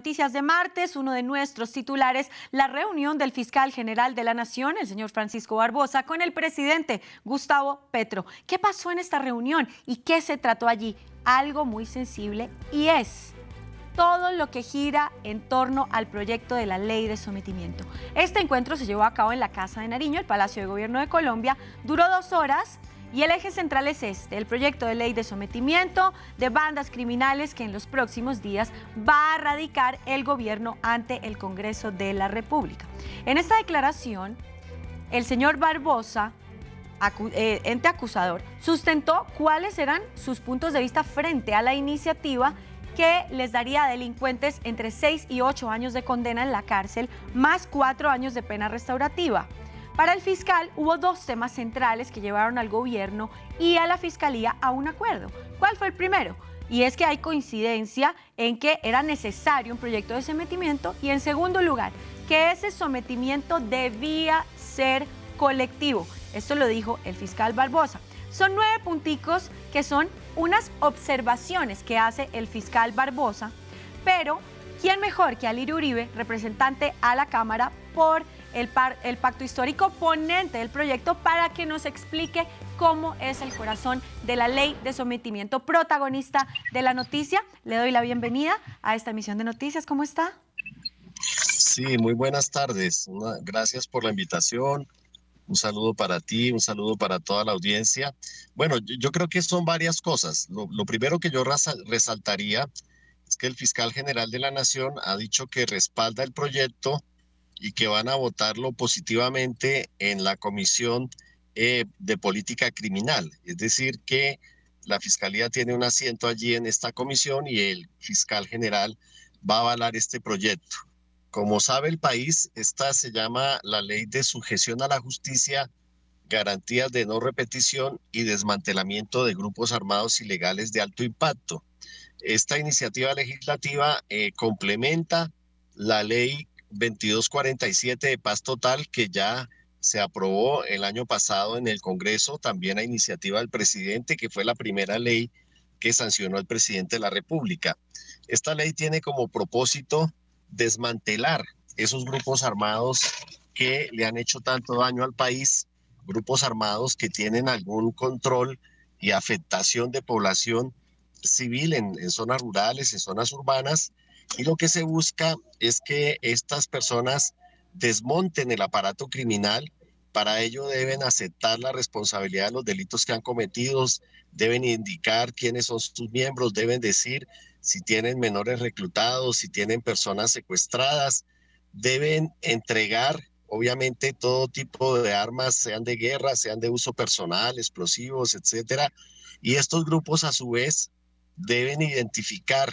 Noticias de martes, uno de nuestros titulares, la reunión del fiscal general de la Nación, el señor Francisco Barbosa, con el presidente Gustavo Petro. ¿Qué pasó en esta reunión y qué se trató allí? Algo muy sensible y es todo lo que gira en torno al proyecto de la ley de sometimiento. Este encuentro se llevó a cabo en la Casa de Nariño, el Palacio de Gobierno de Colombia, duró 2 horas. Y el eje central es el proyecto de ley de sometimiento de bandas criminales que en los próximos días va a radicar el gobierno ante el Congreso de la República. En esta declaración, el señor Barbosa, ente acusador, sustentó cuáles eran sus puntos de vista frente a la iniciativa que les daría a delincuentes entre 6 y 8 años de condena en la cárcel, más 4 años de pena restaurativa. Para el fiscal hubo 2 temas centrales que llevaron al gobierno y a la fiscalía a un acuerdo. ¿Cuál fue el primero? Y es que hay coincidencia en que era necesario un proyecto de sometimiento y, en segundo lugar, que ese sometimiento debía ser colectivo. Esto lo dijo el fiscal Barbosa. Son 9 punticos que son unas observaciones que hace el fiscal Barbosa, pero ¿quién mejor que Alirio Uribe, representante a la Cámara por el pacto histórico, ponente del proyecto, para que nos explique cómo es el corazón de la ley de sometimiento, protagonista de la noticia? Le doy la bienvenida a esta emisión de noticias. ¿Cómo está? Sí, muy buenas tardes. Gracias por la invitación. Un saludo para ti, un saludo para toda la audiencia. Bueno, yo creo que son varias cosas. Lo primero que yo resaltaría es que el fiscal general de la Nación ha dicho que respalda el proyecto y que van a votarlo positivamente en la Comisión de Política Criminal. Es decir, que la Fiscalía tiene un asiento allí en esta comisión y el fiscal general va a avalar este proyecto. Como sabe el país, esta se llama la Ley de Sujeción a la Justicia, Garantías de No Repetición y Desmantelamiento de Grupos Armados Ilegales de Alto Impacto. Esta iniciativa legislativa complementa la Ley 2247 de paz total, que ya se aprobó el año pasado en el Congreso, también a iniciativa del presidente, que fue la primera ley que sancionó el presidente de la República. Esta ley tiene como propósito desmantelar esos grupos armados que le han hecho tanto daño al país, grupos armados que tienen algún control y afectación de población civil en zonas rurales, en zonas urbanas, y lo que se busca es que estas personas desmonten el aparato criminal. Para ello deben aceptar la responsabilidad de los delitos que han cometido, deben indicar quiénes son sus miembros, deben decir si tienen menores reclutados, si tienen personas secuestradas, deben entregar obviamente todo tipo de armas, sean de guerra, sean de uso personal, explosivos, etcétera. Y estos grupos a su vez deben identificar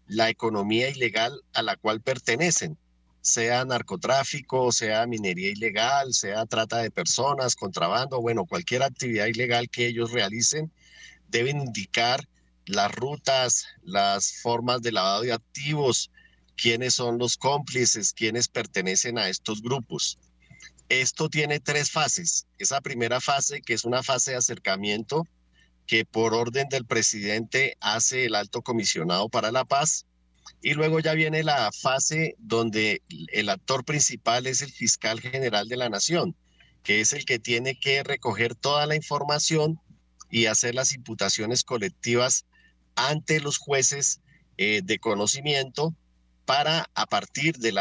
la economía ilegal a la cual pertenecen, sea narcotráfico, sea minería ilegal, sea trata de personas, contrabando, bueno, cualquier actividad ilegal que ellos realicen, deben indicar las rutas, las formas de lavado de activos, quiénes son los cómplices, quiénes pertenecen a estos grupos. Esto tiene 3 fases. Esa primera fase, que es una fase de acercamiento, que por orden del presidente hace el Alto Comisionado para la Paz. Y luego ya viene la fase donde el actor principal es el fiscal general de la Nación, que es el que tiene que recoger toda la información y hacer las imputaciones colectivas ante los jueces de conocimiento para, a partir del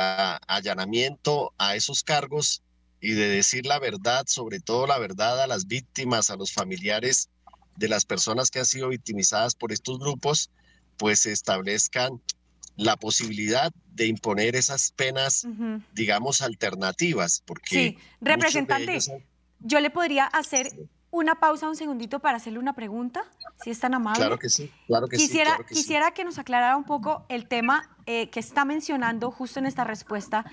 allanamiento a esos cargos y de decir la verdad, sobre todo la verdad a las víctimas, a los familiares de las personas que han sido victimizadas por estos grupos, pues se establezcan la posibilidad de imponer esas penas, digamos, alternativas, porque Sí, muchos de ellos representante, yo le podría hacer una pausa un segundito para hacerle una pregunta, si es tan amable. Claro que sí, claro que sí, Quisiera, claro que sí. quisiera que nos aclarara un poco el tema que está mencionando justo en esta respuesta,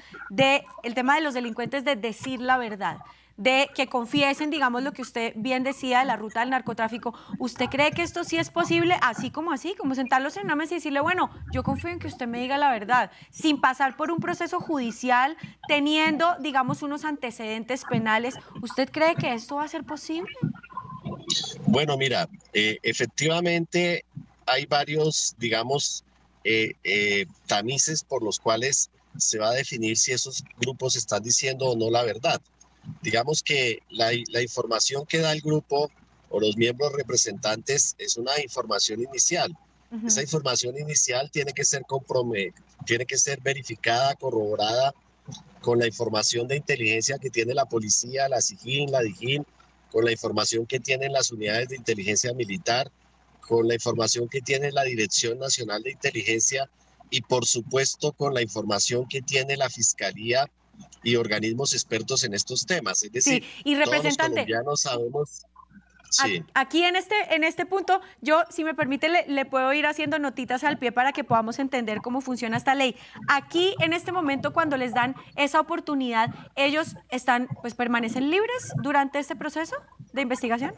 el tema de los delincuentes, de decir la verdad, de que confiesen, digamos, lo que usted bien decía de la ruta del narcotráfico. ¿Usted cree que esto sí es posible, así, como sentarlos en una mesa y decirle, bueno, yo confío en que usted me diga la verdad, sin pasar por un proceso judicial, teniendo, digamos, unos antecedentes penales? ¿Usted cree que esto va a ser posible? Bueno, mira, efectivamente hay varios, digamos, tamices por los cuales se va a definir si esos grupos están diciendo o no la verdad. Digamos que la información que da el grupo o los miembros representantes es una información inicial. Esa información inicial tiene que ser verificada, corroborada con la información de inteligencia que tiene la policía, la SIJIN, la DIJÍN, con la información que tienen las unidades de inteligencia militar, con la información que tiene la Dirección Nacional de Inteligencia y por supuesto con la información que tiene la Fiscalía y organismos expertos en estos temas. Es Sí, decir, y todos los representante, colombianos sabemos. Sí. aquí en este punto, yo, si me permite, le puedo ir haciendo notitas al pie para que podamos entender cómo funciona esta ley. Aquí, en este momento, cuando les dan esa oportunidad, ¿ellos están, pues, permanecen libres durante este proceso de investigación?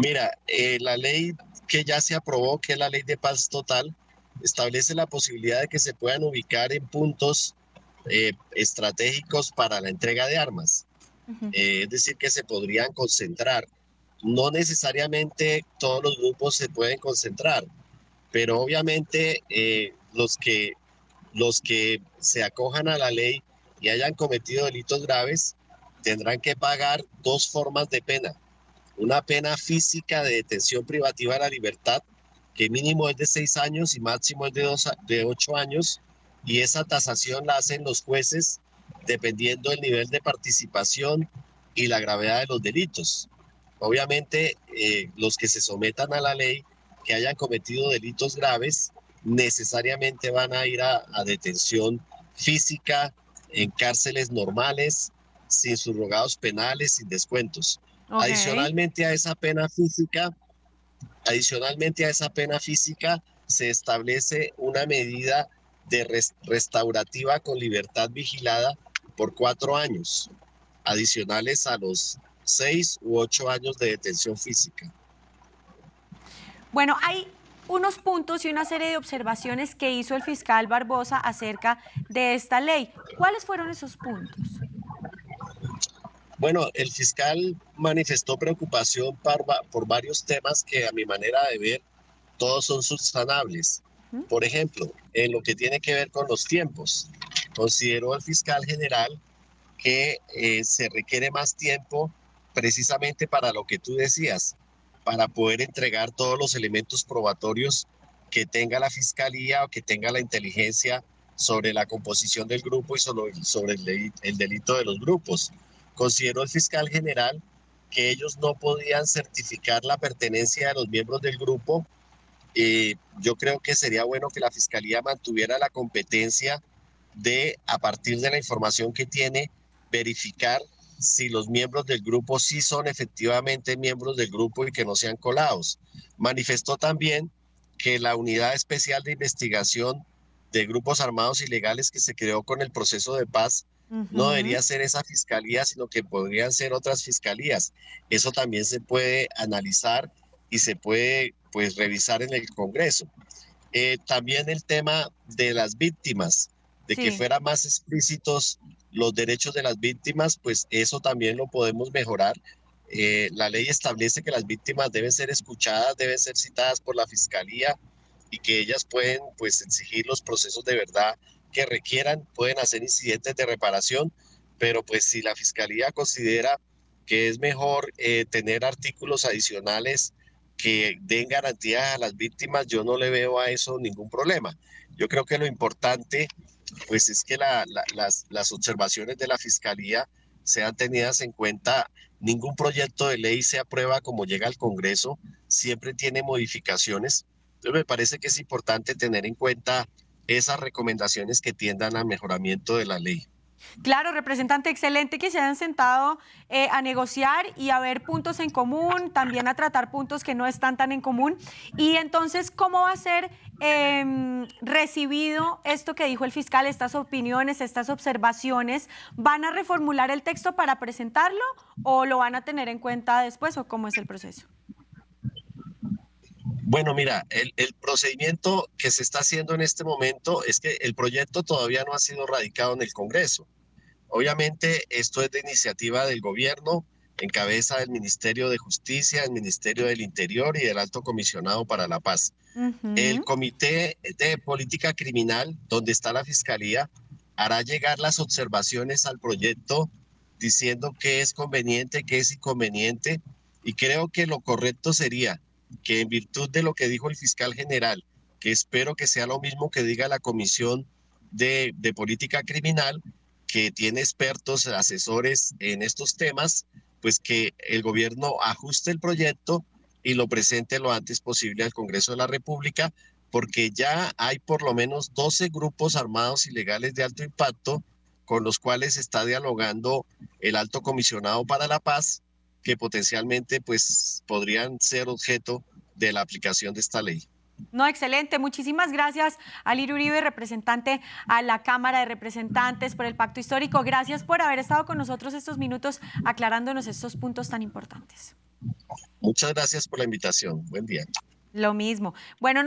Mira, la ley que ya se aprobó, que es la ley de paz total, establece la posibilidad de que se puedan ubicar en puntos estratégicos para la entrega de armas. Es decir, que se podrían concentrar. No necesariamente todos los grupos se pueden concentrar, pero obviamente los que se acojan a la ley y hayan cometido delitos graves tendrán que pagar dos formas de pena. Una pena física de detención privativa de la libertad, que mínimo es de 6 años y máximo es de 8 años, y esa tasación la hacen los jueces dependiendo del nivel de participación y la gravedad de los delitos. Obviamente, los que se sometan a la ley, que hayan cometido delitos graves, necesariamente van a ir a detención física en cárceles normales, sin subrogados penales, sin descuentos. Ok. Adicionalmente a esa pena física se establece una medida de restaurativa con libertad vigilada por 4 años, adicionales a los 6 u 8 años de detención física. Bueno, hay unos puntos y una serie de observaciones que hizo el fiscal Barbosa acerca de esta ley. ¿Cuáles fueron esos puntos? Bueno, el fiscal manifestó preocupación por varios temas que a mi manera de ver todos son subsanables. Por ejemplo, en lo que tiene que ver con los tiempos, consideró el fiscal general que se requiere más tiempo precisamente para lo que tú decías, para poder entregar todos los elementos probatorios que tenga la fiscalía o que tenga la inteligencia sobre la composición del grupo y sobre el delito de los grupos. Consideró el fiscal general que ellos no podían certificar la pertenencia de los miembros del grupo. Yo creo que sería bueno que la fiscalía mantuviera la competencia de, a partir de la información que tiene, verificar si los miembros del grupo sí son efectivamente miembros del grupo y que no sean colados. Manifestó también que la unidad especial de investigación de grupos armados ilegales que se creó con el proceso de paz no debería ser esa fiscalía, sino que podrían ser otras fiscalías. Eso también se puede analizar y se puede, pues, revisar en el Congreso. También el tema de las víctimas, de que Sí. fueran más explícitos los derechos de las víctimas, pues eso también lo podemos mejorar. La ley establece que las víctimas deben ser escuchadas, deben ser citadas por la fiscalía y que ellas pueden, pues, exigir los procesos de verdad que requieran, pueden hacer incidentes de reparación, pero pues si la fiscalía considera que es mejor tener artículos adicionales que den garantías a las víctimas, yo no le veo a eso ningún problema. Yo creo que lo importante, pues, es que las observaciones de la fiscalía sean tenidas en cuenta. Ningún proyecto de ley se aprueba como llega al Congreso, siempre tiene modificaciones. Entonces me parece que es importante tener en cuenta esas recomendaciones que tiendan al mejoramiento de la ley. Claro, representante, excelente que se hayan sentado a negociar y a ver puntos en común, también a tratar puntos que no están tan en común. Y entonces, ¿cómo va a ser recibido esto que dijo el fiscal, estas opiniones, estas observaciones? ¿Van a reformular el texto para presentarlo o lo van a tener en cuenta después o cómo es el proceso? Bueno, mira, el procedimiento que se está haciendo en este momento es que el proyecto todavía no ha sido radicado en el Congreso. Obviamente esto es de iniciativa del gobierno, en cabeza del Ministerio de Justicia, el Ministerio del Interior y del Alto Comisionado para la Paz. El Ujú. Comité de Política Criminal, donde está la Fiscalía, hará llegar las observaciones al proyecto diciendo qué es conveniente, qué es inconveniente, y creo que lo correcto sería que en virtud de lo que dijo el fiscal general, que espero que sea lo mismo que diga la Comisión de Política Criminal, que tiene expertos, asesores en estos temas, pues que el gobierno ajuste el proyecto y lo presente lo antes posible al Congreso de la República, porque ya hay por lo menos 12 grupos armados ilegales de alto impacto con los cuales está dialogando el Alto Comisionado para la Paz, que potencialmente pues podrían ser objeto de la aplicación de esta ley. No, excelente. Muchísimas gracias, Alirio Uribe, representante a la Cámara de Representantes por el Pacto Histórico. Gracias por haber estado con nosotros estos minutos aclarándonos estos puntos tan importantes. Muchas gracias por la invitación. Buen día. Lo mismo. Bueno,